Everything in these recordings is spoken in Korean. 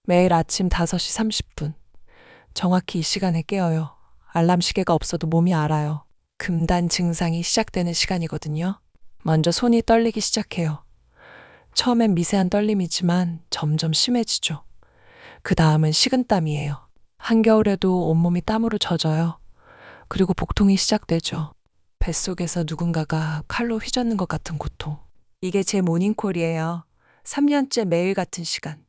매일 아침 5시 30분. 정확히 이 시간에 깨어요. 알람 시계가 없어도 몸이 알아요. 금단 증상이 시작되는 시간이거든요. 먼저 손이 떨리기 시작해요. 처음엔 미세한 떨림이지만 점점 심해지죠. 그 다음은 식은땀이에요. 한겨울에도 온몸이 땀으로 젖어요. 그리고 복통이 시작되죠. 뱃속에서 누군가가 칼로 휘젓는 것 같은 고통. 이게 제 모닝콜이에요. 3년째 매일 같은 시간.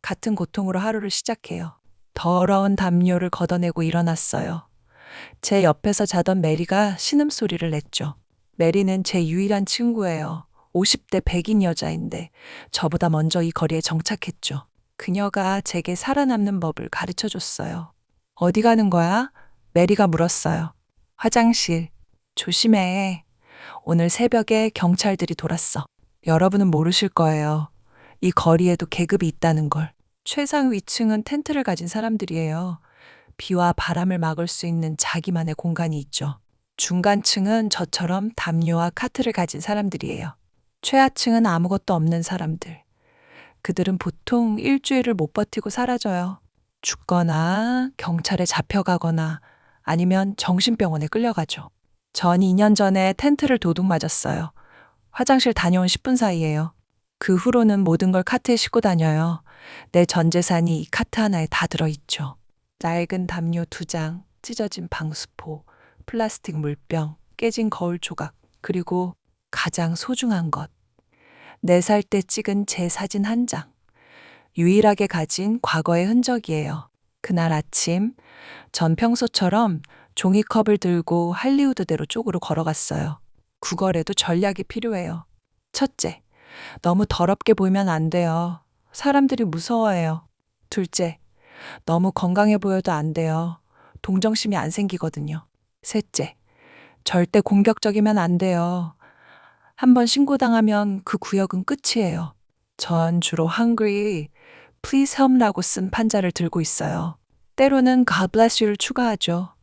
같은 고통으로 하루를 시작해요. 더러운 담요를 걷어내고 일어났어요. 제 옆에서 자던 메리가 신음소리를 냈죠. 메리는 제 유일한 친구예요. 50대 백인 여자인데 저보다 먼저 이 거리에 정착했죠. 그녀가 제게 살아남는 법을 가르쳐 줬어요. 어디 가는 거야? 메리가 물었어요. 화장실. 조심해. 오늘 새벽에 경찰들이 돌았어. 여러분은 모르실 거예요. 이 거리에도 계급이 있다는 걸. 최상 위층은 텐트를 가진 사람들이에요. 비와 바람을 막을 수 있는 자기만의 공간이 있죠. 중간층은 저처럼 담요와 카트를 가진 사람들이에요. 최하층은 아무것도 없는 사람들. 그들은 보통 일주일을 못 버티고 사라져요. 죽거나 경찰에 잡혀가거나 아니면 정신병원에 끌려가죠. 전 2년 전에 텐트를 도둑 맞았어요. 화장실 다녀온 10분 사이에요. 그 후로는 모든 걸 카트에 싣고 다녀요. 내 전 재산이 이 카트 하나에 다 들어있죠. 낡은 담요 2장, 찢어진 방수포, 플라스틱 물병, 깨진 거울 조각, 그리고 가장 소중한 것. 4살 때 찍은 제 사진 1장. 유일하게 가진 과거의 흔적이에요. 그날 아침, 전 평소처럼 종이컵을 들고 할리우드대로 쪽으로 걸어갔어요. 구걸에도 전략이 필요해요. 첫째, 너무 더럽게 보이면 안 돼요. 사람들이 무서워해요. 둘째, 너무 건강해 보여도 안 돼요. 동정심이 안 생기거든요. 셋째, 절대 공격적이면 안 돼요. 한번 신고당하면 그 구역은 끝이에요. 전 주로 hungry, please help라고 쓴 판자를 들고 있어요. 때로는 God bless you를 추가하죠.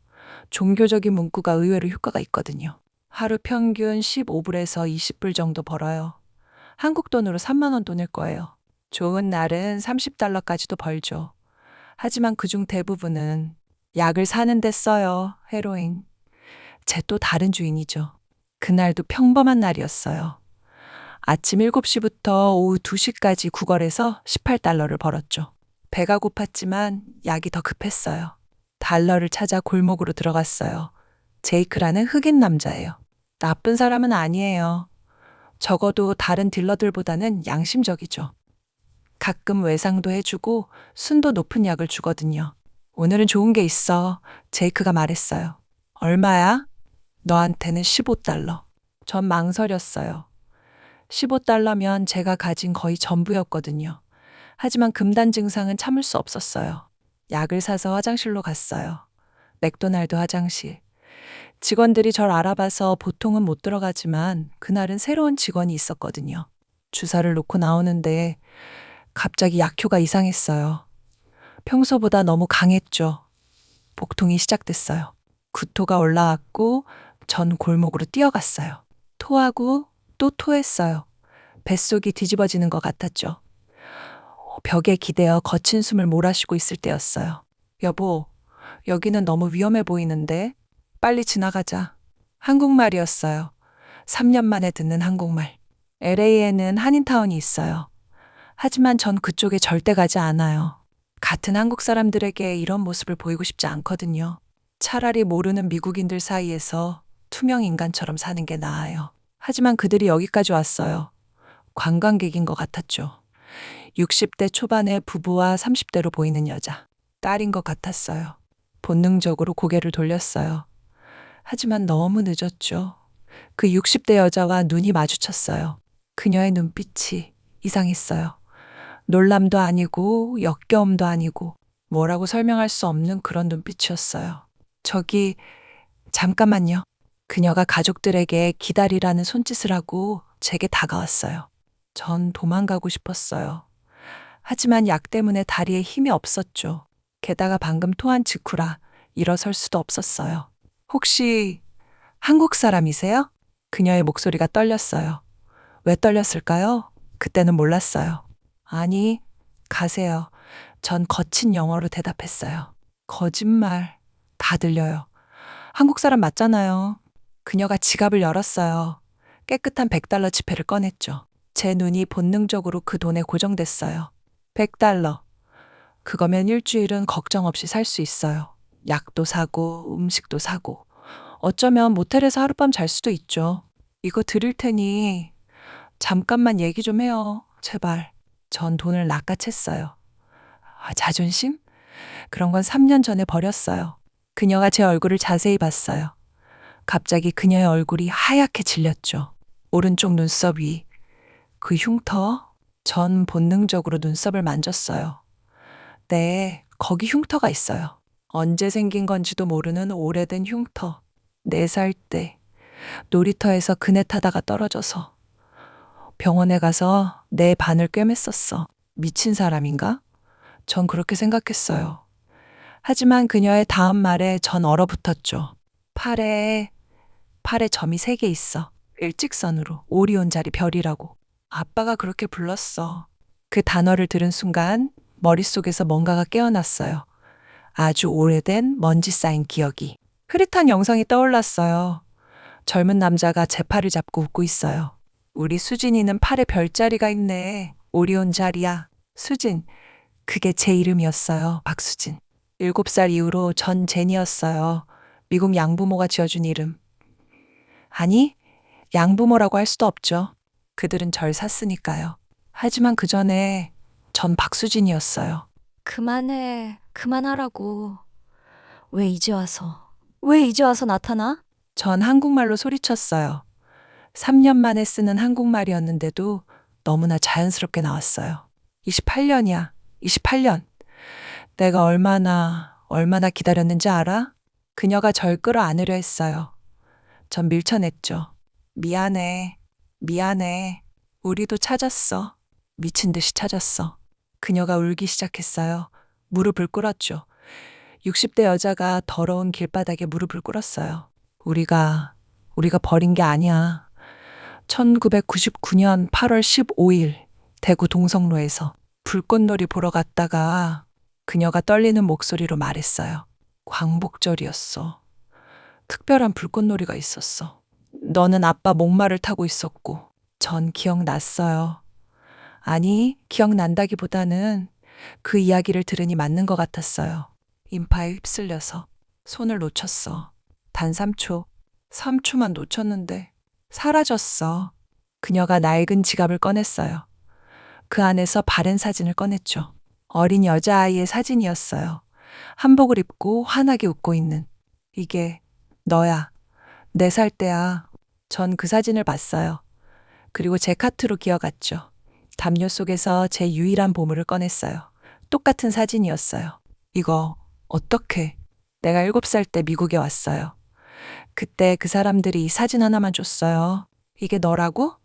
종교적인 문구가 의외로 효과가 있거든요. 하루 평균 15불에서 20불 정도 벌어요. 한국 돈으로 3만 원 돈일 거예요. 좋은 날은 30달러까지도 벌죠. 하지만 그중 대부분은 약을 사는 데 써요. 헤로인. 제 또 다른 주인이죠. 그날도 평범한 날이었어요. 아침 7시부터 오후 2시까지 구걸해서 18달러를 벌었죠. 배가 고팠지만 약이 더 급했어요. 달러를 찾아 골목으로 들어갔어요. 제이크라는 흑인 남자예요. 나쁜 사람은 아니에요. 적어도 다른 딜러들보다는 양심적이죠. 가끔 외상도 해주고 순도 높은 약을 주거든요. 오늘은 좋은 게 있어. 제이크가 말했어요. 얼마야? 너한테는 15달러. 전 망설였어요. 15달러면 제가 가진 거의 전부였거든요. 하지만 금단 증상은 참을 수 없었어요. 약을 사서 화장실로 갔어요. 맥도날드 화장실. 직원들이 절 알아봐서 보통은 못 들어가지만 그날은 새로운 직원이 있었거든요. 주사를 놓고 나오는데 갑자기 약효가 이상했어요. 평소보다 너무 강했죠. 복통이 시작됐어요. 구토가 올라왔고 전 골목으로 뛰어갔어요. 토하고 또 토했어요. 뱃속이 뒤집어지는 것 같았죠. 벽에 기대어 거친 숨을 몰아쉬고 있을 때였어요. 여보, 여기는 너무 위험해 보이는데 빨리 지나가자. 한국말이었어요. 3년 만에 듣는 한국말. LA에는 한인타운이 있어요. 하지만 전 그쪽에 절대 가지 않아요. 같은 한국 사람들에게 이런 모습을 보이고 싶지 않거든요. 차라리 모르는 미국인들 사이에서 투명 인간처럼 사는 게 나아요. 하지만 그들이 여기까지 왔어요. 관광객인 것 같았죠. 60대 초반의 부부와 30대로 보이는 여자. 딸인 것 같았어요. 본능적으로 고개를 돌렸어요. 하지만 너무 늦었죠. 그 60대 여자와 눈이 마주쳤어요. 그녀의 눈빛이 이상했어요. 놀람도 아니고 역겨움도 아니고 뭐라고 설명할 수 없는 그런 눈빛이었어요. 저기 잠깐만요. 그녀가 가족들에게 기다리라는 손짓을 하고 제게 다가왔어요. 전 도망가고 싶었어요. 하지만 약 때문에 다리에 힘이 없었죠. 게다가 방금 토한 직후라 일어설 수도 없었어요. 혹시 한국 사람이세요? 그녀의 목소리가 떨렸어요. 왜 떨렸을까요? 그때는 몰랐어요. 아니, 가세요. 전 거친 영어로 대답했어요. 거짓말. 다 들려요. 한국 사람 맞잖아요. 그녀가 지갑을 열었어요. 깨끗한 100달러 지폐를 꺼냈죠. 제 눈이 본능적으로 그 돈에 고정됐어요. 100달러. 그거면 일주일은 걱정 없이 살 수 있어요. 약도 사고, 음식도 사고. 어쩌면 모텔에서 하룻밤 잘 수도 있죠. 이거 드릴 테니 잠깐만 얘기 좀 해요. 제발. 전 돈을 낚아챘어요. 자존심? 그런 건 3년 전에 버렸어요. 그녀가 제 얼굴을 자세히 봤어요. 갑자기 그녀의 얼굴이 하얗게 질렸죠. 오른쪽 눈썹 위. 그 흉터? 전 본능적으로 눈썹을 만졌어요. 네, 거기 흉터가 있어요. 언제 생긴 건지도 모르는 오래된 흉터. 4살 때 놀이터에서 그네 타다가 떨어져서 병원에 가서 내 반을 꿰맸었어. 미친 사람인가? 전 그렇게 생각했어요. 하지만 그녀의 다음 말에 전 얼어붙었죠. 팔에 점이 3개 있어. 일직선으로 오리온 자리 별이라고. 아빠가 그렇게 불렀어. 그 단어를 들은 순간 머릿속에서 뭔가가 깨어났어요. 아주 오래된 먼지 쌓인 기억이. 흐릿한 영상이 떠올랐어요. 젊은 남자가 제 팔을 잡고 웃고 있어요. 우리 수진이는 팔에 별자리가 있네. 오리온 자리야. 수진. 그게 제 이름이었어요. 박수진. 7살 이후로 전 제니였어요. 미국 양부모가 지어준 이름. 아니, 양부모라고 할 수도 없죠. 그들은 절 샀으니까요. 하지만 그 전에 전 박수진이었어요. 그만해. 그만하라고. 왜 이제 와서 나타나? 전 한국말로 소리쳤어요. 3년 만에 쓰는 한국말이었는데도 너무나 자연스럽게 나왔어요. 28년이야. 28년. 내가 얼마나 기다렸는지 알아? 그녀가 절 끌어안으려 했어요. 전 밀쳐냈죠. 미안해. 미안해. 우리도 찾았어. 미친 듯이 찾았어. 그녀가 울기 시작했어요. 무릎을 꿇었죠. 60대 여자가 더러운 길바닥에 무릎을 꿇었어요. 우리가 버린 게 아니야. 1999년 8월 15일 대구 동성로에서 불꽃놀이 보러 갔다가 그녀가 떨리는 목소리로 말했어요. 광복절이었어. 특별한 불꽃놀이가 있었어. 너는 아빠 목마를 타고 있었고 전 기억났어요. 아니, 기억난다기보다는 그 이야기를 들으니 맞는 것 같았어요. 인파에 휩쓸려서 손을 놓쳤어. 단 3초, 3초만 놓쳤는데 사라졌어. 그녀가 낡은 지갑을 꺼냈어요. 그 안에서 바른 사진을 꺼냈죠. 어린 여자아이의 사진이었어요. 한복을 입고 환하게 웃고 있는. 이게 너야. 4살 때야. 전 그 사진을 봤어요. 그리고 제 카트로 기어갔죠. 담요 속에서 제 유일한 보물을 꺼냈어요. 똑같은 사진이었어요. 이거 어떻게? 내가 7살 때 미국에 왔어요. 그때 그 사람들이 이 사진 하나만 줬어요. 이게 너라고?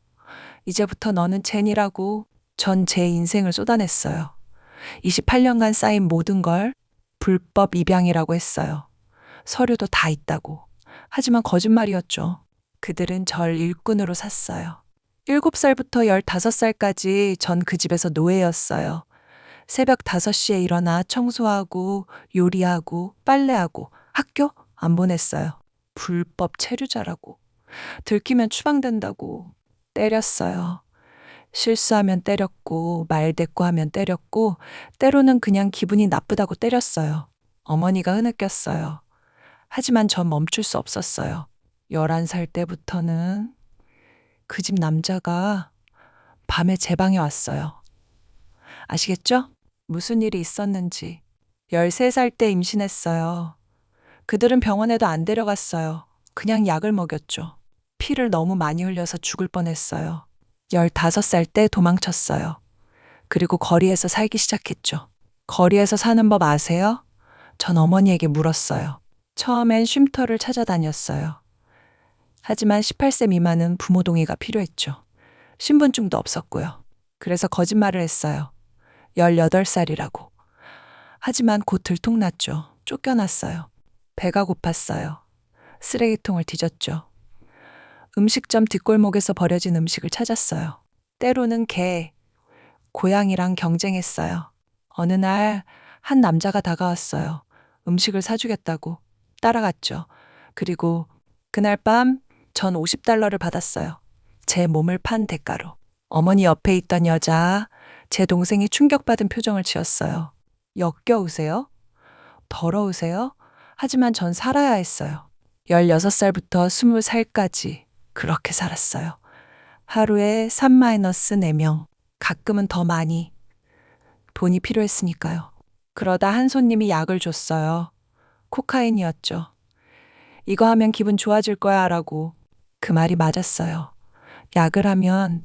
이제부터 너는 제니라고. 전 제 인생을 쏟아냈어요. 28년간 쌓인 모든 걸 불법 입양이라고 했어요. 서류도 다 있다고. 하지만 거짓말이었죠. 그들은 절 일꾼으로 샀어요. 7살부터 15살까지 전 그 집에서 노예였어요. 새벽 5시에 일어나 청소하고 요리하고 빨래하고 학교 안 보냈어요. 불법 체류자라고. 들키면 추방된다고. 때렸어요. 실수하면 때렸고 말대꾸하면 때렸고 때로는 그냥 기분이 나쁘다고 때렸어요. 어머니가 흐느꼈어요. 하지만 전 멈출 수 없었어요. 11살 때부터는 그 집 남자가 밤에 제 방에 왔어요. 아시겠죠? 무슨 일이 있었는지. 13살 때 임신했어요. 그들은 병원에도 안 데려갔어요. 그냥 약을 먹였죠. 피를 너무 많이 흘려서 죽을 뻔했어요. 15살 때 도망쳤어요. 그리고 거리에서 살기 시작했죠. 거리에서 사는 법 아세요? 전 어머니에게 물었어요. 처음엔 쉼터를 찾아다녔어요. 하지만 18세 미만은 부모 동의가 필요했죠. 신분증도 없었고요. 그래서 거짓말을 했어요. 18살이라고. 하지만 곧 들통났죠. 쫓겨났어요. 배가 고팠어요. 쓰레기통을 뒤졌죠. 음식점 뒷골목에서 버려진 음식을 찾았어요. 때로는 개, 고양이랑 경쟁했어요. 어느 날 한 남자가 다가왔어요. 음식을 사주겠다고. 따라갔죠. 그리고 그날 밤 전 $50를 받았어요. 제 몸을 판 대가로. 어머니 옆에 있던 여자, 제 동생이 충격받은 표정을 지었어요. 역겨우세요? 더러우세요? 하지만 전 살아야 했어요. 16살부터 20살까지 그렇게 살았어요. 하루에 3-4명, 가끔은 더 많이. 돈이 필요했으니까요. 그러다 한 손님이 약을 줬어요. 코카인이었죠. 이거 하면 기분 좋아질 거야 라고. 그 말이 맞았어요. 약을 하면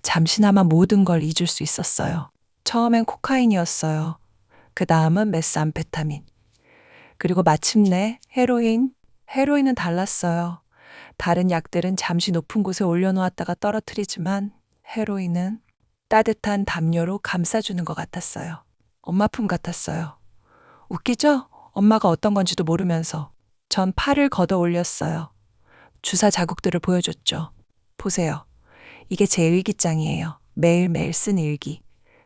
잠시나마 모든 걸 잊을 수 있었어요. 처음엔 코카인이었어요. 그 다음은 메스암페타민. 그리고 마침내 헤로인. 헤로인은 달랐어요. 다른 약들은 잠시 높은 곳에 올려놓았다가 떨어뜨리지만 헤로인은 따뜻한 담요로 감싸주는 것 같았어요. 엄마 품 같았어요. 웃기죠? 엄마가 어떤 건지도 모르면서. 전 팔을 걷어 올렸어요. 주사 자국들을 보여줬죠. 보세요. 이게 제 일기장이에요. 매일매일 쓴 일기.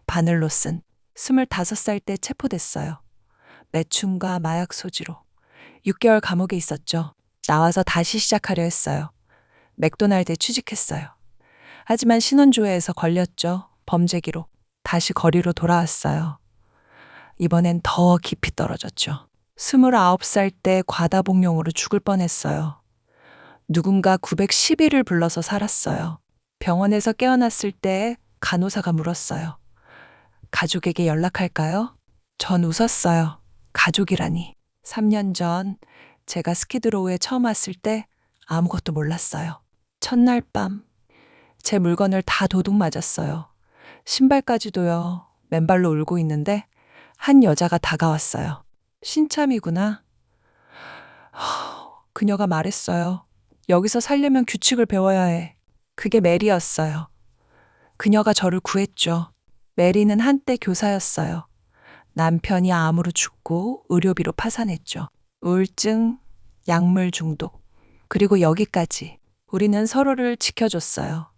바늘로 쓴. 25살 때 체포됐어요. 매춘과 마약 소지로. 6개월 감옥에 있었죠. 나와서 다시 시작하려 했어요. 맥도날드에 취직했어요. 하지만 신원조회에서 걸렸죠. 범죄기로. 다시 거리로 돌아왔어요. 이번엔 더 깊이 떨어졌죠. 29살 때 과다복용으로 죽을 뻔했어요. 누군가 911을 불러서 살았어요. 병원에서 깨어났을 때 간호사가 물었어요. 가족에게 연락할까요? 전 웃었어요. 가족이라니. 3년 전 제가 스키드로우에 처음 왔을 때 아무것도 몰랐어요. 첫날 밤 제 물건을 다 도둑 맞았어요. 신발까지도요. 맨발로 울고 있는데 한 여자가 다가왔어요. 신참이구나. 그녀가 말했어요. 여기서 살려면 규칙을 배워야 해. 그게 메리였어요. 그녀가 저를 구했죠. 메리는 한때 교사였어요. 남편이 암으로 죽고 의료비로 파산했죠. 우울증, 약물 중독, 그리고 여기까지. 우리는 서로를 지켜줬어요.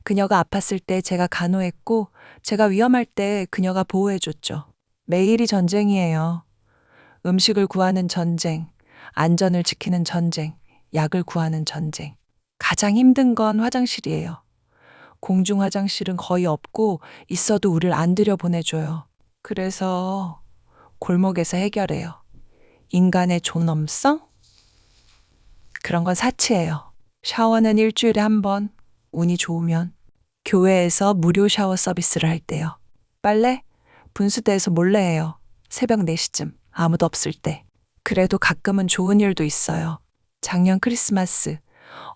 그녀가 아팠을 때 제가 간호했고, 제가 위험할 때 그녀가 보호해줬죠. 매일이 전쟁이에요. 음식을 구하는 전쟁, 안전을 지키는 전쟁, 약을 구하는 전쟁. 가장 힘든 건 화장실이에요. 공중 화장실은 거의 없고 있어도 우릴 안 들여보내줘요. 그래서 골목에서 해결해요. 인간의 존엄성? 그런 건 사치예요. 샤워는 일주일에 한 번, 운이 좋으면. 교회에서 무료 샤워 서비스를 할 때요. 빨래? 분수대에서 몰래 해요. 새벽 4시쯤, 아무도 없을 때. 그래도 가끔은 좋은 일도 있어요. 작년 크리스마스,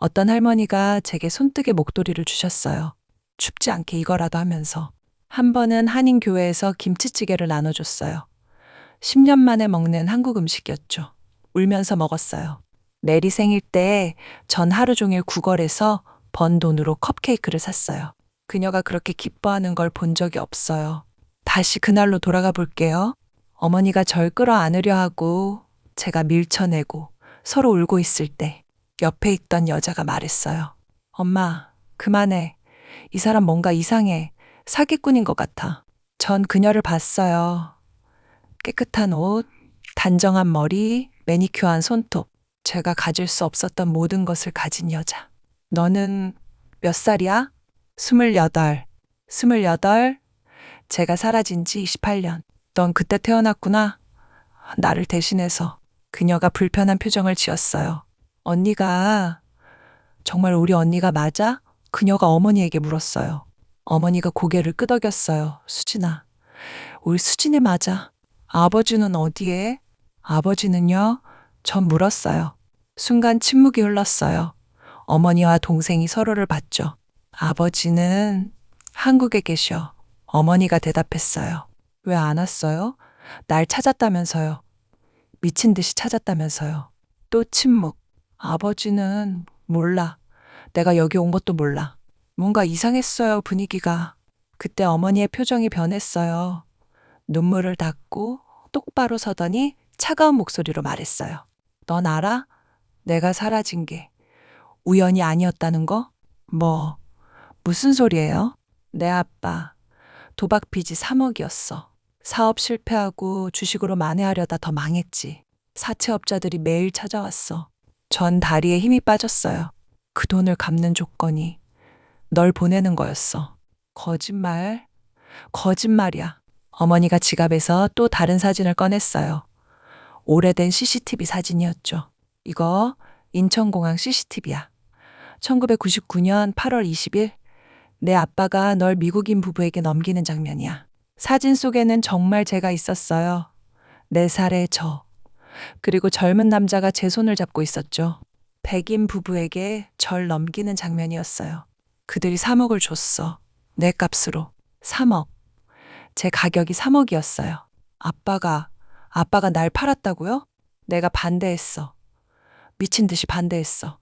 어떤 할머니가 제게 손뜨개 목도리를 주셨어요. 춥지 않게 이거라도 하면서. 한 번은 한인교회에서 김치찌개를 나눠줬어요. 10년 만에 먹는 한국 음식이었죠. 울면서 먹었어요. 메리 생일 때 전 하루 종일 구걸해서 번 돈으로 컵케이크를 샀어요. 그녀가 그렇게 기뻐하는 걸 본 적이 없어요. 다시 그날로 돌아가 볼게요. 어머니가 절 끌어안으려 하고 제가 밀쳐내고 서로 울고 있을 때 옆에 있던 여자가 말했어요. 엄마, 그만해. 이 사람 뭔가 이상해. 사기꾼인 것 같아. 전 그녀를 봤어요. 깨끗한 옷, 단정한 머리, 매니큐어한 손톱. 제가 가질 수 없었던 모든 것을 가진 여자. 너는 몇 살이야? 28. 28? 제가 사라진 지 28년. 넌 그때 태어났구나. 나를 대신해서. 그녀가 불편한 표정을 지었어요. 언니가, 정말 우리 언니가 맞아? 그녀가 어머니에게 물었어요. 어머니가 고개를 끄덕였어요. 수진아, 우리 수진이 맞아. 아버지는 어디에? 아버지는요? 전 물었어요. 순간 침묵이 흘렀어요. 어머니와 동생이 서로를 봤죠. 아버지는 한국에 계셔. 어머니가 대답했어요. 왜 안 왔어요? 날 찾았다면서요. 미친 듯이 찾았다면서요. 또 침묵. 아버지는 몰라. 내가 여기 온 것도 몰라. 뭔가 이상했어요, 분위기가. 그때 어머니의 표정이 변했어요. 눈물을 닦고 똑바로 서더니 차가운 목소리로 말했어요. 넌 알아? 내가 사라진 게 우연이 아니었다는 거? 뭐, 무슨 소리예요? 내 아빠 도박 빚이 3억이었어. 사업 실패하고 주식으로 만회하려다 더 망했지. 사채업자들이 매일 찾아왔어. 전 다리에 힘이 빠졌어요. 그 돈을 갚는 조건이 널 보내는 거였어. 거짓말? 거짓말이야. 어머니가 지갑에서 또 다른 사진을 꺼냈어요. 오래된 CCTV 사진이었죠. 이거 인천공항 CCTV야. 1999년 8월 20일 내 아빠가 널 미국인 부부에게 넘기는 장면이야. 사진 속에는 정말 제가 있었어요. 4살의 저. 그리고 젊은 남자가 제 손을 잡고 있었죠. 백인 부부에게 절 넘기는 장면이었어요. 그들이 3억을 줬어. 내 값으로. 3억. 제 가격이 3억이었어요. 아빠가 날 팔았다고요? 내가 반대했어. 미친 듯이 반대했어.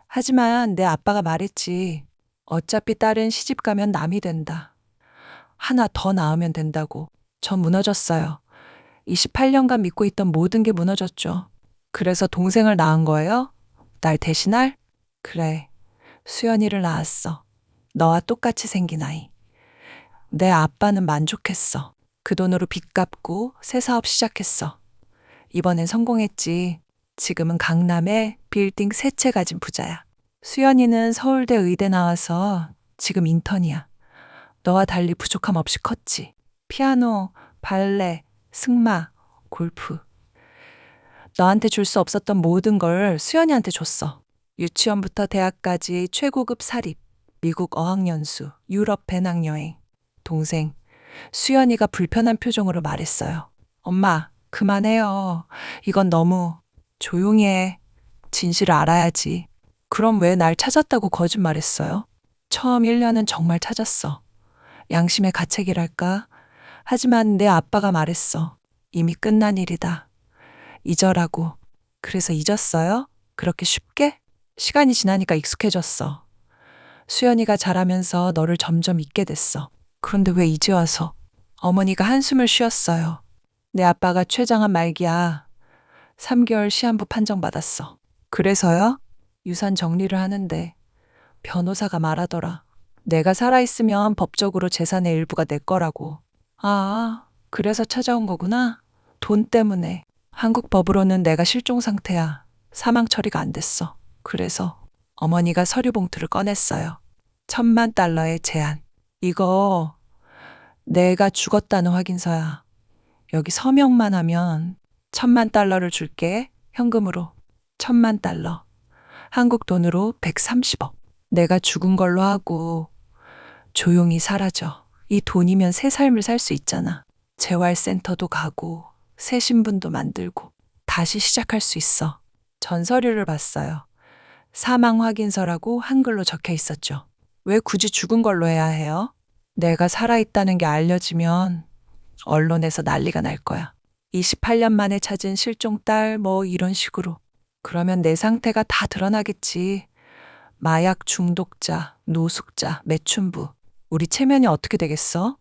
하지만 내 아빠가 말했지. 어차피 딸은 시집 가면 남이 된다. 하나 더 낳으면 된다고. 전 무너졌어요. 28년간 믿고 있던 모든 게 무너졌죠. 그래서 동생을 낳은 거예요? 날 대신할? 그래. 수연이를 낳았어. 너와 똑같이 생긴 아이. 내 아빠는 만족했어. 그 돈으로 빚 갚고 새 사업 시작했어. 이번엔 성공했지. 지금은 강남에 빌딩 3채 가진 부자야. 수연이는 서울대 의대 나와서 지금 인턴이야. 너와 달리 부족함 없이 컸지. 피아노, 발레, 승마, 골프. 너한테 줄 수 없었던 모든 걸 수연이한테 줬어. 유치원부터 대학까지 최고급 사립, 미국 어학연수, 유럽 배낭여행. 동생, 수연이가 불편한 표정으로 말했어요. 엄마, 그만해요. 이건 너무. 조용히 해. 진실을 알아야지. 그럼 왜 날 찾았다고 거짓말했어요? 처음 1년은 정말 찾았어. 양심의 가책이랄까? 하지만 내 아빠가 말했어. 이미 끝난 일이다. 잊어라고. 그래서 잊었어요? 그렇게 쉽게? 시간이 지나니까 익숙해졌어. 수연이가 자라면서 너를 점점 잊게 됐어. 그런데 왜 이제 와서? 어머니가 한숨을 쉬었어요. 내 아빠가 췌장암 말기야. 3개월 시한부 판정받았어. 그래서요? 유산 정리를 하는데 변호사가 말하더라. 내가 살아있으면 법적으로 재산의 일부가 내 거라고. 아, 그래서 찾아온 거구나? 돈 때문에. 한국 법으로는 내가 실종 상태야. 사망 처리가 안 됐어. 그래서 어머니가 서류 봉투를 꺼냈어요. $10,000의 제한. 이거 내가 죽었다는 확인서야. 여기 서명만 하면 $10,000를 줄게. 현금으로. $10,000. 한국 돈으로 130억. 내가 죽은 걸로 하고 조용히 사라져. 이 돈이면 새 삶을 살 수 있잖아. 재활센터도 가고 새 신분도 만들고 다시 시작할 수 있어. 전서류를 봤어요. 사망 확인서라고 한글로 적혀 있었죠. 왜 굳이 죽은 걸로 해야 해요? 내가 살아있다는 게 알려지면 언론에서 난리가 날 거야. 28년 만에 찾은 실종 딸 뭐 이런 식으로. 그러면 내 상태가 다 드러나겠지. 마약 중독자, 노숙자, 매춘부. 우리 체면이 어떻게 되겠어?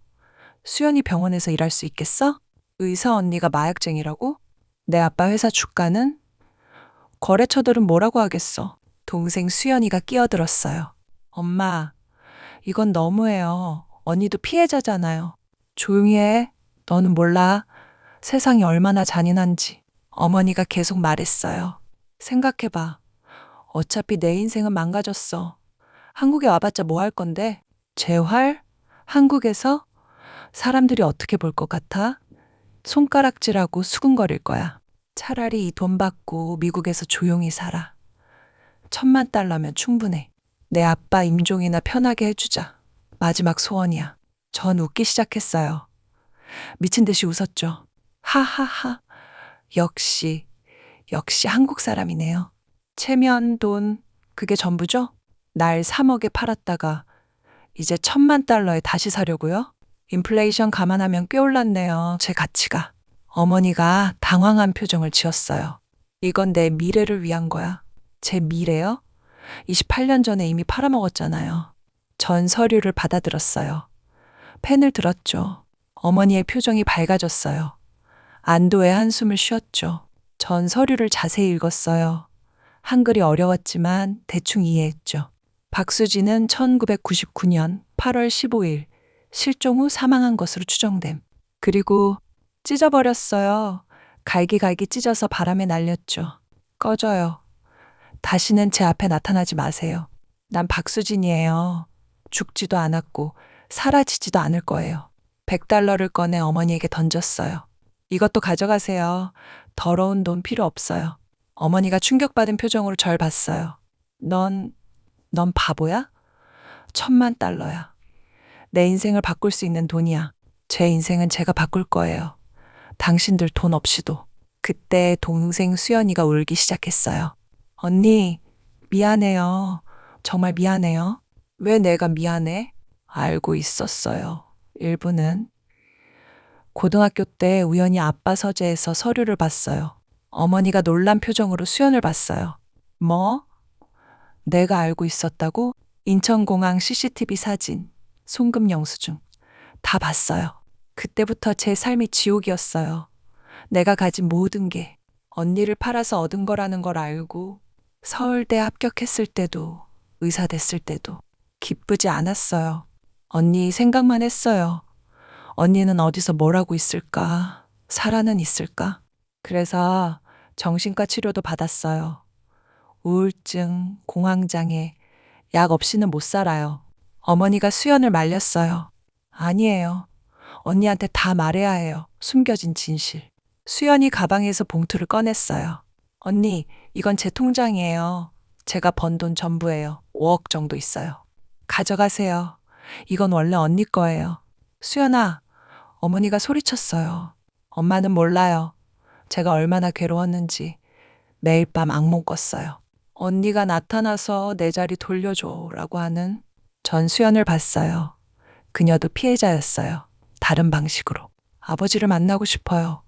수연이 병원에서 일할 수 있겠어? 의사 언니가 마약쟁이라고? 내 아빠 회사 주가는? 거래처들은 뭐라고 하겠어? 동생 수연이가 끼어들었어요. 엄마, 이건 너무해요. 언니도 피해자잖아요. 조용히 해. 너는 몰라. 세상이 얼마나 잔인한지. 어머니가 계속 말했어요. 생각해봐. 어차피 내 인생은 망가졌어. 한국에 와봤자 뭐 할 건데? 재활? 한국에서? 사람들이 어떻게 볼 것 같아? 손가락질하고 수근거릴 거야. 차라리 이 돈 받고 미국에서 조용히 살아. $10,000면 충분해. 내 아빠 임종이나 편하게 해주자. 마지막 소원이야. 전 웃기 시작했어요. 미친 듯이 웃었죠. 하하하. 역시 한국 사람이네요. 체면, 돈, 그게 전부죠? 날 3억에 팔았다가 이제 $10,000에 다시 사려고요? 인플레이션 감안하면 꽤 올랐네요. 제 가치가. 어머니가 당황한 표정을 지었어요. 이건 내 미래를 위한 거야. 제 미래요? 28년 전에 이미 팔아먹었잖아요. 전 서류를 받아들었어요. 펜을 들었죠. 어머니의 표정이 밝아졌어요. 안도의 한숨을 쉬었죠. 전 서류를 자세히 읽었어요. 한글이 어려웠지만 대충 이해했죠. 박수진은 1999년 8월 15일 실종 후 사망한 것으로 추정됨. 그리고 찢어버렸어요. 갈기갈기 찢어서 바람에 날렸죠. 꺼져요. 다시는 제 앞에 나타나지 마세요. 난 박수진이에요. 죽지도 않았고 사라지지도 않을 거예요. 100달러를 꺼내 어머니에게 던졌어요. 이것도 가져가세요. 더러운 돈 필요 없어요. 어머니가 충격받은 표정으로 절 봤어요. 넌 바보야? 1000만 달러야. 내 인생을 바꿀 수 있는 돈이야. 제 인생은 제가 바꿀 거예요. 당신들 돈 없이도. 그때 동생 수연이가 울기 시작했어요. 언니, 미안해요. 정말 미안해요. 왜 내가 미안해? 알고 있었어요. 일부는. 고등학교 때 우연히 아빠 서재에서 서류를 봤어요. 어머니가 놀란 표정으로 수연을 봤어요. 뭐? 내가 알고 있었다고? 인천공항 CCTV 사진, 송금 영수증 다 봤어요. 그때부터 제 삶이 지옥이었어요. 내가 가진 모든 게 언니를 팔아서 얻은 거라는 걸 알고 서울대 합격했을 때도 의사 됐을 때도 기쁘지 않았어요. 언니 생각만 했어요. 언니는 어디서 뭘 하고 있을까? 살아는 있을까? 그래서 정신과 치료도 받았어요. 우울증, 공황장애, 약 없이는 못 살아요. 어머니가 수연을 말렸어요. 아니에요. 언니한테 다 말해야 해요. 숨겨진 진실. 수연이 가방에서 봉투를 꺼냈어요. 언니, 이건 제 통장이에요. 제가 번 돈 전부예요. 5억 정도 있어요. 가져가세요. 이건 원래 언니 거예요. 수연아, 어머니가 소리쳤어요. 엄마는 몰라요. 제가 얼마나 괴로웠는지 매일 밤 악몽 꿨어요. 언니가 나타나서 내 자리 돌려줘라고 하는 전수연을 봤어요. 그녀도 피해자였어요. 다른 방식으로. 아버지를 만나고 싶어요.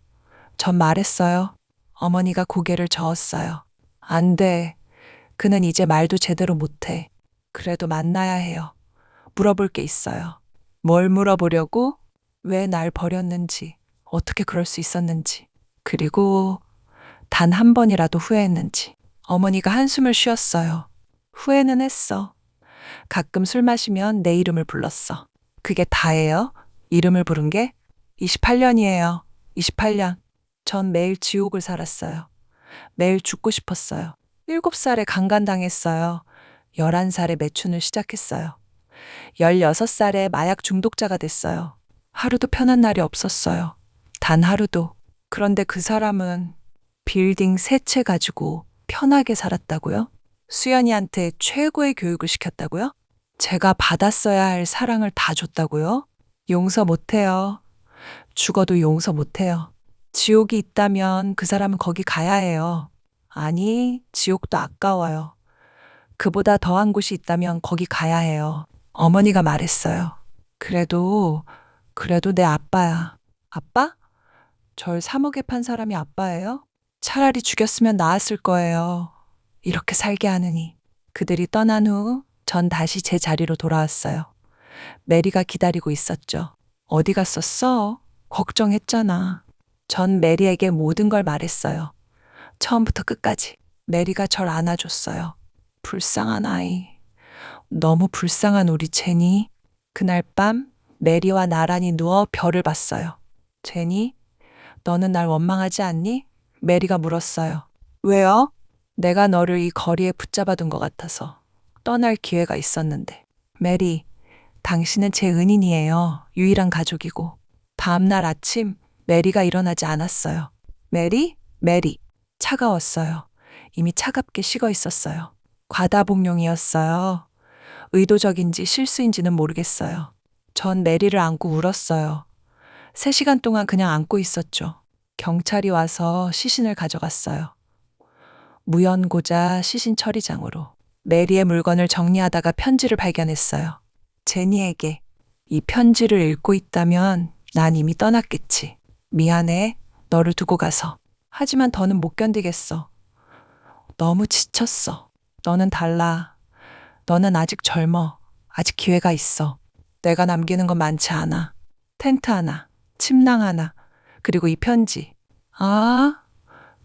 전 말했어요. 어머니가 고개를 저었어요. 안 돼. 그는 이제 말도 제대로 못해. 그래도 만나야 해요. 물어볼 게 있어요. 뭘 물어보려고? 왜 날 버렸는지, 어떻게 그럴 수 있었는지, 그리고 단 한 번이라도 후회했는지. 어머니가 한숨을 쉬었어요. 후회는 했어. 가끔 술 마시면 내 이름을 불렀어. 그게 다예요? 이름을 부른 게? 28년이에요. 28년. 전 매일 지옥을 살았어요. 매일 죽고 싶었어요. 7살에 강간당했어요. 11살에 매춘을 시작했어요. 16살에 마약 중독자가 됐어요. 하루도 편한 날이 없었어요. 단 하루도. 그런데 그 사람은 빌딩 세 채 가지고 편하게 살았다고요? 수연이한테 최고의 교육을 시켰다고요? 제가 받았어야 할 사랑을 다 줬다고요? 용서 못해요. 죽어도 용서 못해요. 지옥이 있다면 그 사람은 거기 가야 해요. 아니, 지옥도 아까워요. 그보다 더한 곳이 있다면 거기 가야 해요. 어머니가 말했어요. 그래도 내 아빠야. 아빠? 절 3억에 판 사람이 아빠예요? 차라리 죽였으면 나았을 거예요. 이렇게 살게 하느니. 그들이 떠난 후 전 다시 제 자리로 돌아왔어요. 메리가 기다리고 있었죠. 어디 갔었어? 걱정했잖아. 전 메리에게 모든 걸 말했어요. 처음부터 끝까지. 메리가 절 안아줬어요. 불쌍한 아이. 너무 불쌍한 우리 제니. 그날 밤 메리와 나란히 누워 별을 봤어요. 제니, 너는 날 원망하지 않니? 메리가 물었어요. 왜요? 내가 너를 이 거리에 붙잡아둔 것 같아서. 떠날 기회가 있었는데. 메리, 당신은 제 은인이에요. 유일한 가족이고. 다음날 아침 메리가 일어나지 않았어요. 메리? 메리. 차가웠어요. 이미 차갑게 식어 있었어요. 과다복용이었어요. 의도적인지 실수인지는 모르겠어요. 전 메리를 안고 울었어요. 3시간 동안 그냥 안고 있었죠. 경찰이 와서 시신을 가져갔어요. 무연고자 시신 처리장으로. 메리의 물건을 정리하다가 편지를 발견했어요. 제니에게. 이 편지를 읽고 있다면 난 이미 떠났겠지. 미안해. 너를 두고 가서. 하지만 더는 못 견디겠어. 너무 지쳤어. 너는 달라. 너는 아직 젊어. 아직 기회가 있어. 내가 남기는 건 많지 않아. 텐트 하나, 침낭 하나, 그리고 이 편지.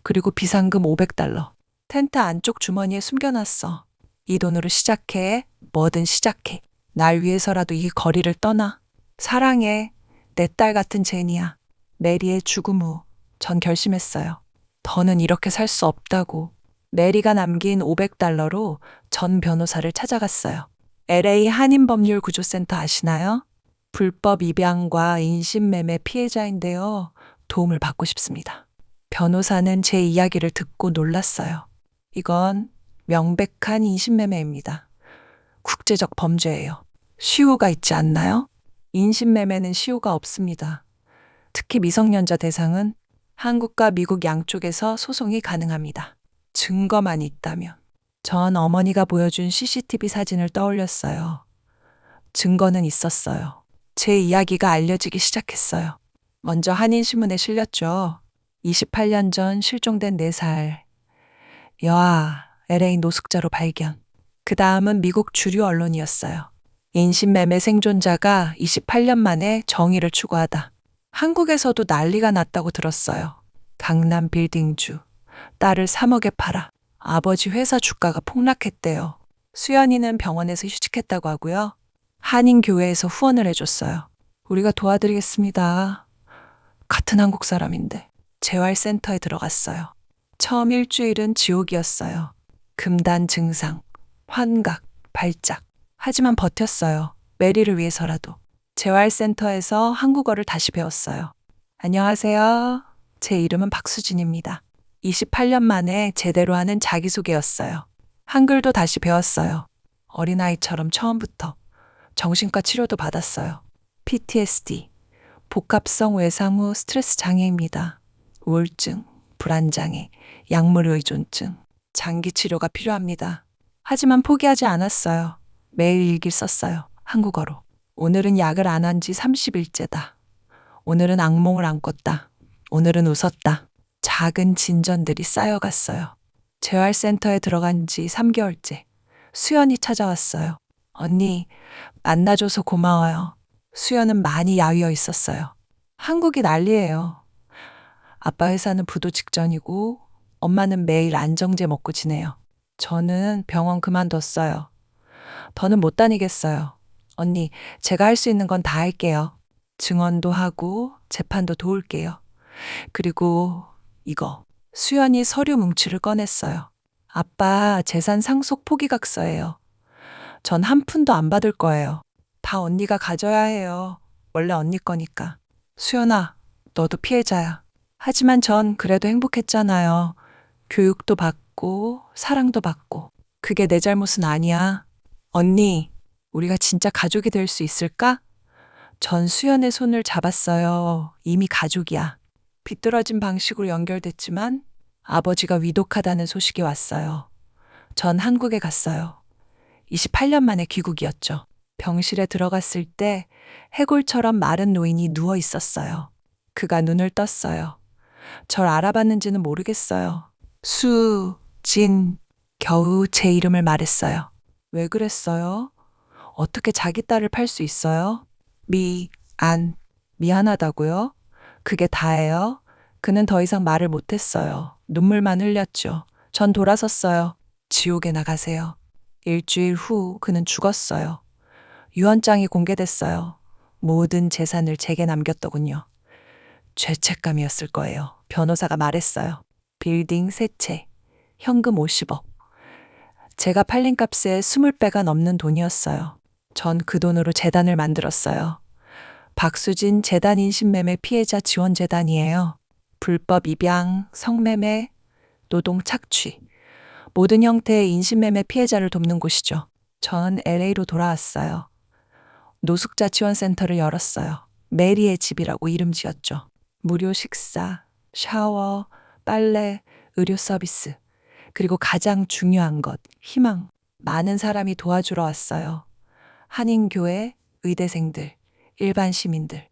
그리고 비상금 500달러. 텐트 안쪽 주머니에 숨겨놨어. 이 돈으로 시작해. 뭐든 시작해. 날 위해서라도 이 거리를 떠나. 사랑해. 내 딸 같은 제니야. 메리의 죽음 후 전 결심했어요. 더는 이렇게 살 수 없다고. 메리가 남긴 $500로 전 변호사를 찾아갔어요. LA 한인법률구조센터 아시나요? 불법 입양과 인신매매 피해자인데요. 도움을 받고 싶습니다. 변호사는 제 이야기를 듣고 놀랐어요. 이건 명백한 인신매매입니다. 국제적 범죄예요. 시효가 있지 않나요? 인신매매는 시효가 없습니다. 특히 미성년자 대상은 한국과 미국 양쪽에서 소송이 가능합니다. 증거만 있다면. 전 어머니가 보여준 CCTV 사진을 떠올렸어요. 증거는 있었어요. 제 이야기가 알려지기 시작했어요. 먼저 한인신문에 실렸죠. 28년 전 실종된 4살 여아 LA 노숙자로 발견. 그 다음은 미국 주류 언론이었어요. 인신매매 생존자가 28년 만에 정의를 추구하다. 한국에서도 난리가 났다고 들었어요. 강남 빌딩주. 딸을 3억에 팔아. 아버지 회사 주가가 폭락했대요. 수연이는 병원에서 휴직했다고 하고요. 한인교회에서 후원을 해줬어요. 우리가 도와드리겠습니다. 같은 한국 사람인데. 재활센터에 들어갔어요. 처음 일주일은 지옥이었어요. 금단 증상, 환각, 발작. 하지만 버텼어요. 메리를 위해서라도. 재활센터에서 한국어를 다시 배웠어요. 안녕하세요. 제 이름은 박수진입니다. 28년 만에 제대로 하는 자기소개였어요. 한글도 다시 배웠어요. 어린아이처럼 처음부터. 정신과 치료도 받았어요. PTSD, 복합성 외상 후 스트레스 장애입니다. 우울증, 불안장애, 약물 의존증, 장기 치료가 필요합니다. 하지만 포기하지 않았어요. 매일 일기 썼어요. 한국어로. 오늘은 약을 안 한 지 30일째다. 오늘은 악몽을 안 꿨다. 오늘은 웃었다. 작은 진전들이 쌓여갔어요. 재활센터에 들어간 지 3개월째. 수연이 찾아왔어요. 언니, 만나줘서 고마워요. 수연은 많이 야위어 있었어요. 한국이 난리예요. 아빠 회사는 부도 직전이고 엄마는 매일 안정제 먹고 지내요. 저는 병원 그만뒀어요. 더는 못 다니겠어요. 언니, 제가 할 수 있는 건 다 할게요. 증언도 하고 재판도 도울게요. 그리고 이거. 수연이 서류 뭉치를 꺼냈어요. 아빠 재산 상속 포기각서예요. 전 한 푼도 안 받을 거예요. 다 언니가 가져야 해요. 원래 언니 거니까. 수연아, 너도 피해자야. 하지만 전 그래도 행복했잖아요. 교육도 받고 사랑도 받고. 그게 내 잘못은 아니야. 언니, 우리가 진짜 가족이 될 수 있을까? 전 수연의 손을 잡았어요. 이미 가족이야. 비뚤어진 방식으로 연결됐지만 아버지가 위독하다는 소식이 왔어요. 전 한국에 갔어요. 28년 만에 귀국이었죠. 병실에 들어갔을 때 해골처럼 마른 노인이 누워 있었어요. 그가 눈을 떴어요. 절 알아봤는지는 모르겠어요. 수진. 겨우 제 이름을 말했어요. 왜 그랬어요? 어떻게 자기 딸을 팔 수 있어요? 미안하다고요? 그게 다예요? 그는 더 이상 말을 못했어요. 눈물만 흘렸죠. 전 돌아섰어요. 지옥에 나가세요. 일주일 후 그는 죽었어요. 유언장이 공개됐어요. 모든 재산을 제게 남겼더군요. 죄책감이었을 거예요. 변호사가 말했어요. 빌딩 3채, 현금 50억. 제가 팔린 값의 20배가 넘는 돈이었어요. 전 그 돈으로 재단을 만들었어요. 박수진 재단 인신매매 피해자 지원재단이에요. 불법 입양, 성매매, 노동 착취, 모든 형태의 인신매매 피해자를 돕는 곳이죠. 전 LA로 돌아왔어요. 노숙자 지원센터를 열었어요. 메리의 집이라고 이름 지었죠. 무료 식사, 샤워, 빨래, 의료 서비스, 그리고 가장 중요한 것, 희망. 많은 사람이 도와주러 왔어요. 한인교회, 의대생들, 일반 시민들.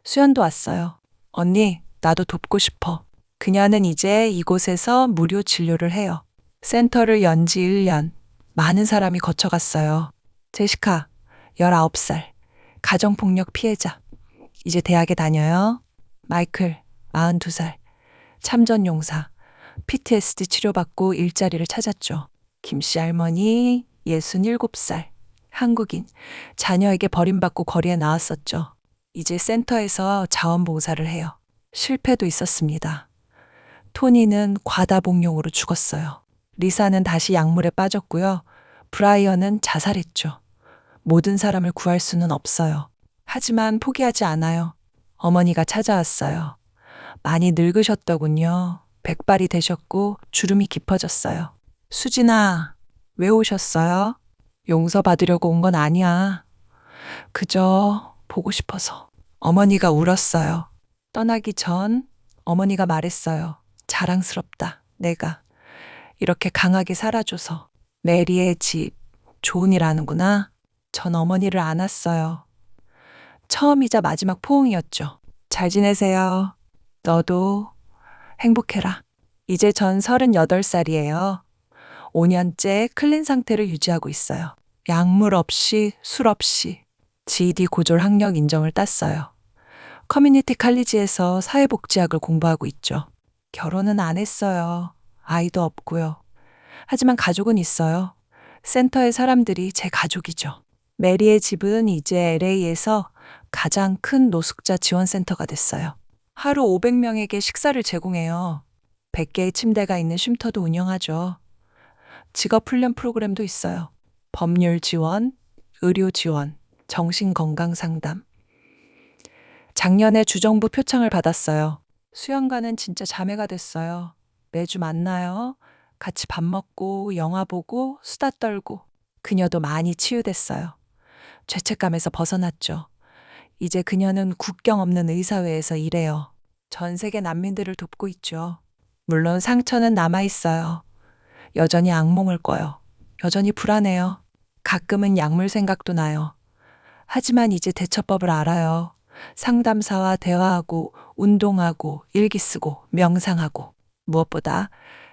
수연도 왔어요. 언니, 나도 돕고 싶어. 그녀는 이제 이곳에서 무료 진료를 해요. 센터를 연 지 1년. 많은 사람이 거쳐갔어요. 제시카, 19살. 가정폭력 피해자. 이제 대학에 다녀요. 마이클, 42살. 참전용사. PTSD 치료받고 일자리를 찾았죠. 김씨 할머니, 67살. 한국인. 자녀에게 버림받고 거리에 나왔었죠. 이제 센터에서 자원봉사를 해요. 실패도 있었습니다. 토니는 과다복용으로 죽었어요. 리사는 다시 약물에 빠졌고요. 브라이언은 자살했죠. 모든 사람을 구할 수는 없어요. 하지만 포기하지 않아요. 어머니가 찾아왔어요. 많이 늙으셨더군요. 백발이 되셨고 주름이 깊어졌어요. 수진아, 왜 오셨어요? 용서받으려고 온 건 아니야. 그저 보고 싶어서. 어머니가 울었어요. 떠나기 전 어머니가 말했어요. 자랑스럽다. 내가 이렇게 강하게 살아줘서. 메리의 집, 좋은 일 하는구나. 전 어머니를 안았어요. 처음이자 마지막 포옹이었죠. 잘 지내세요. 너도 행복해라. 이제 전 38살이에요. 5년째 클린 상태를 유지하고 있어요. 약물 없이, 술 없이. GED 고졸 학력 인정을 땄어요. 커뮤니티 칼리지에서 사회복지학을 공부하고 있죠. 결혼은 안 했어요. 아이도 없고요. 하지만 가족은 있어요. 센터의 사람들이 제 가족이죠. 메리의 집은 이제 LA에서 가장 큰 노숙자 지원센터가 됐어요. 하루 500명에게 식사를 제공해요. 100개의 침대가 있는 쉼터도 운영하죠. 직업훈련 프로그램도 있어요. 법률 지원, 의료 지원, 정신건강 상담. 작년에 주정부 표창을 받았어요. 수연과는 진짜 자매가 됐어요. 매주 만나요. 같이 밥 먹고 영화 보고 수다 떨고. 그녀도 많이 치유됐어요. 죄책감에서 벗어났죠. 이제 그녀는 국경 없는 의사회에서 일해요. 전 세계 난민들을 돕고 있죠. 물론 상처는 남아있어요. 여전히 악몽을 꿔요. 여전히 불안해요. 가끔은 약물 생각도 나요. 하지만 이제 대처법을 알아요. 상담사와 대화하고 운동하고 일기 쓰고 명상하고 무엇보다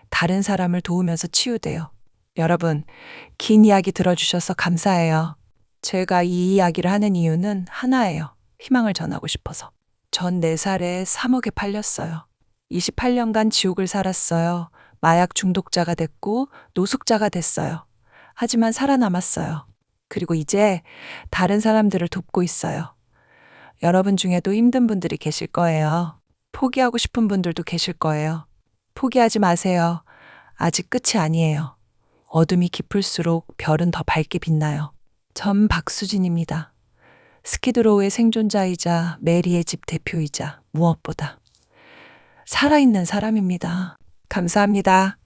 다른 사람을 도우면서 치유돼요. 여러분, 긴 이야기 들어주셔서 감사해요. 제가 이 이야기를 하는 이유는 하나예요. 희망을 전하고 싶어서. 전 4살에 3억에 팔렸어요. 28년간 지옥을 살았어요. 마약 중독자가 됐고 노숙자가 됐어요. 하지만 살아남았어요. 그리고 이제 다른 사람들을 돕고 있어요. 여러분 중에도 힘든 분들이 계실 거예요. 포기하고 싶은 분들도 계실 거예요. 포기하지 마세요. 아직 끝이 아니에요. 어둠이 깊을수록 별은 더 밝게 빛나요. 전 박수진입니다. 스키드로우의 생존자이자 메리의 집 대표이자 무엇보다 살아있는 사람입니다. 감사합니다.